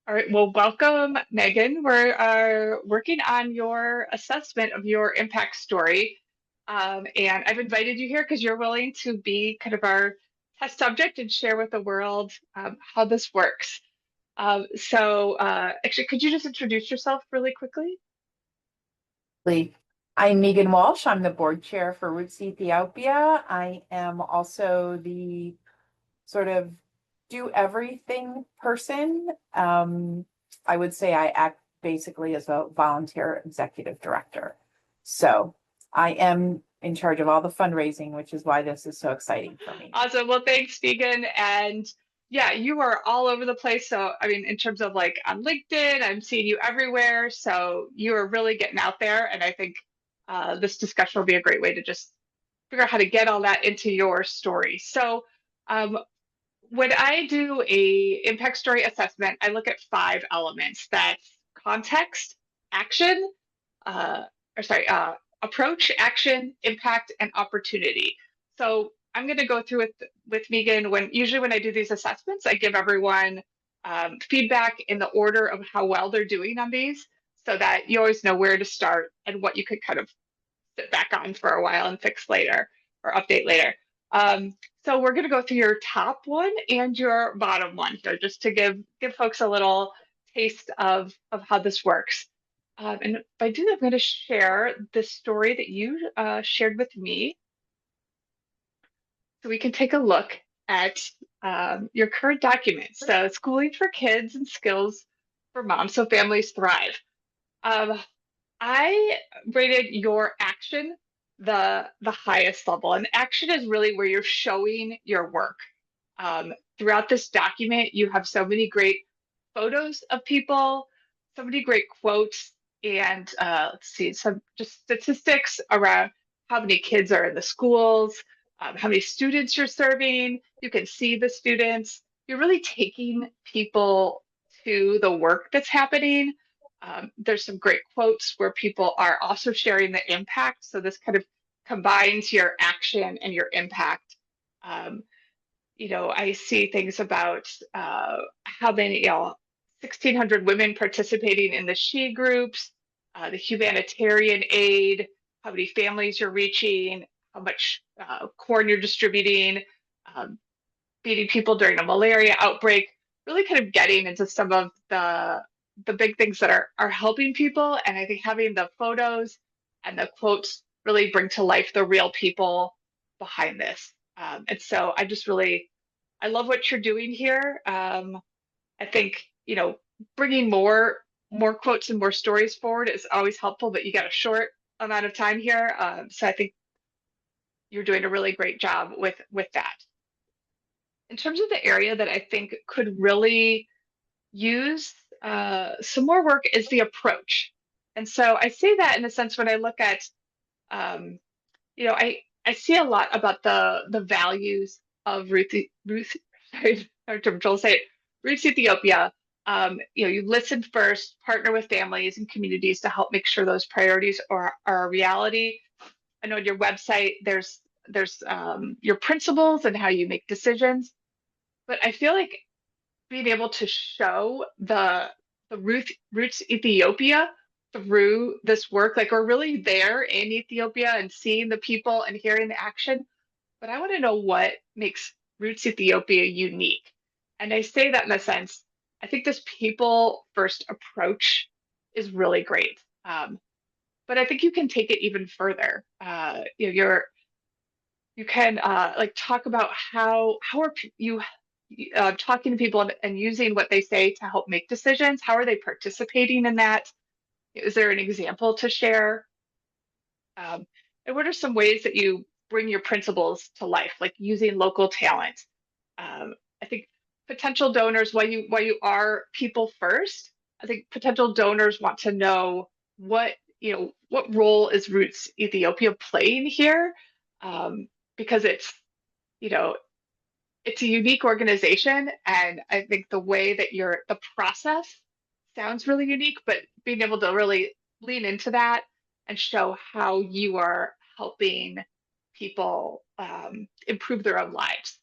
All right, well, welcome, Megan. We're working on your assessment of your impact story. And I've invited you here because you're willing to be kind of our test subject and share with the world how this works. Actually, could you just introduce yourself really quickly? I'm Meghan Walsh. I'm the board chair for Roots Ethiopia. I am also the sort of do everything person. I would say I act basically as a volunteer executive director. So I am in charge of all the fundraising, which is why this is so exciting for me. Awesome. Well, thanks, Vegan. And yeah, you are all over the place. So, I mean, in terms of like on LinkedIn, I'm seeing you everywhere. So you are really getting out there. And I think this discussion will be a great way to just figure out how to get all that into your story. Um, when I do a impact story assessment, I look at five elements. That's context, action, uh, or sorry, approach, action, impact, and opportunity. So I'm going to go through with Megan. When I do these assessments, I give everyone feedback in the order of how well they're doing on these, so that you always know where to start and what you could kind of sit back on for a while and fix later or update later. Um, so we're going to go through your top one and your bottom one here, just to give folks a little taste of how this works. And if I do, I'm going to share the story that you shared with me, so we can take a look at your current documents. So, schooling for kids and skills for moms, so families thrive. Um, I rated your action the highest level, and action is really where you're showing your work. Throughout this document, you have so many great photos of people, so many great quotes, and let's see, some just statistics around how many kids are in the schools, how many students you're serving. You can see the students. You're really taking people to the work that's happening. There's some great quotes where people are also sharing the impact. So this kind of combines your action and your impact. Um, I see things about how many, 1,600 women participating in the she groups, the humanitarian aid, how many families you're reaching, how much corn you're distributing, um, feeding people during a malaria outbreak, really kind of getting into some of the big things that are helping people. And I think having the photos and the quotes really bring to life the real people behind this. And so I love what you're doing here. I think, bringing more quotes and more stories forward is always helpful, but you got a short amount of time here. So I think you're doing a really great job with that. In terms of the area that I think could really use some more work is the approach. And so I say that in a sense when I look at, um, I see a lot about the values of Ruth, sorry, I'll say it, Roots Ethiopia. You listen first, partner with families and communities to help make sure those priorities are a reality. I know on your website there's your principles and how you make decisions, but I feel like being able to show the Roots Ethiopia through this work, like we're really there in Ethiopia and seeing the people and hearing the action, but I want to know what makes Roots Ethiopia unique. And I say that in a sense, I think this people first approach is really great. But I think you can take it even further. You can like talk about how are you talking to people and using what they say to help make decisions. How are they participating in that? Is there an example to share? Um, and what are some ways that you bring your principles to life, like using local talent? I think potential donors, while you are people first, I think potential donors want to know what role is Roots Ethiopia playing here, because you know it's a unique organization, and I think the way that the process sounds really unique, but being able to really lean into that and show how you are helping people improve their own lives.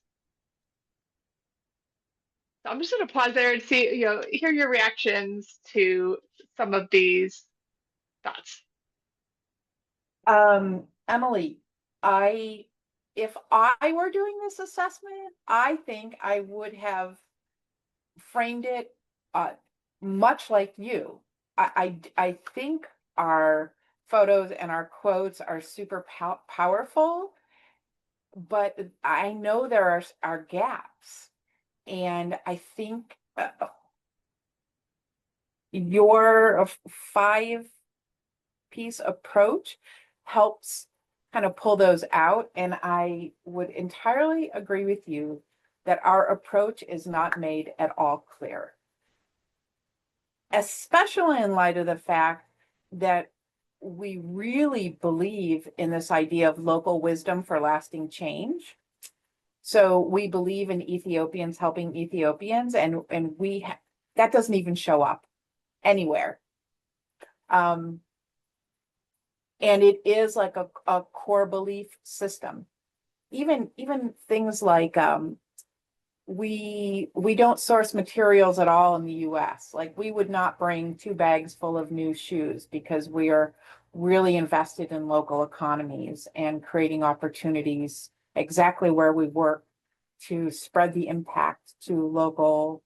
So I'm just going to pause there and see, hear your reactions to some of these thoughts. Emily, I, if I were doing this assessment, I think I would have framed it much like you. I think our photos and our quotes are super powerful, but I know there are gaps. And I think your 5-piece approach helps kind of pull those out. And I would entirely agree with you that our approach is not made at all clear, especially in light of the fact that we really believe in this idea of local wisdom for lasting change. So we believe in Ethiopians helping Ethiopians, and that doesn't even show up anywhere. And it is like a core belief system. Even things like we don't source materials at all in the US. Like we would not bring 2 bags full of new shoes because we are really invested in local economies and creating opportunities exactly where we work to spread the impact to local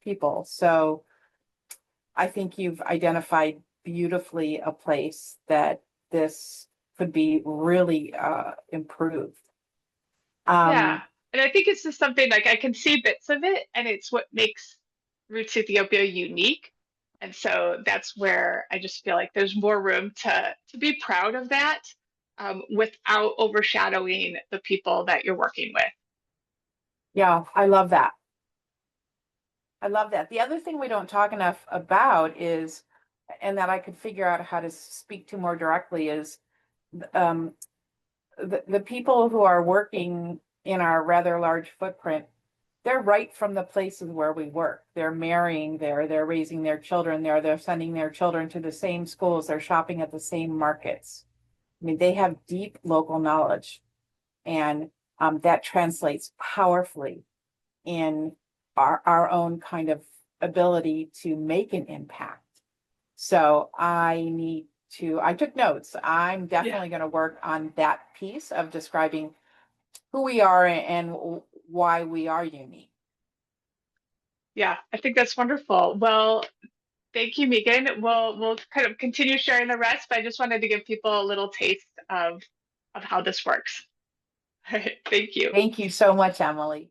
people. So I think you've identified beautifully a place that this could be really improved. Yeah. Um, And I think it's just something like I can see bits of it, and it's what makes Roots Ethiopia unique. And so that's where I just feel like there's more room to be proud of that, without overshadowing the people that you're working with. yeah, I love that. I love that. The other thing we don't talk enough about is, and that I could figure out how to speak to more directly is, um, the people who are working in our rather large footprint, they're right from the places where we work. They're marrying there, they're raising their children there, they're sending their children to the same schools, they're shopping at the same markets. I mean, they have deep local knowledge, and that translates powerfully in our own kind of ability to make an impact. So I took notes. I'm Yeah. definitely going to work on that piece of describing who we are and why we are unique. Yeah, I think that's wonderful. Well, thank you, Megan. We'll kind of continue sharing the rest, but I just wanted to give people a little taste of how this works. All right, thank you. Thank you so much, Emily.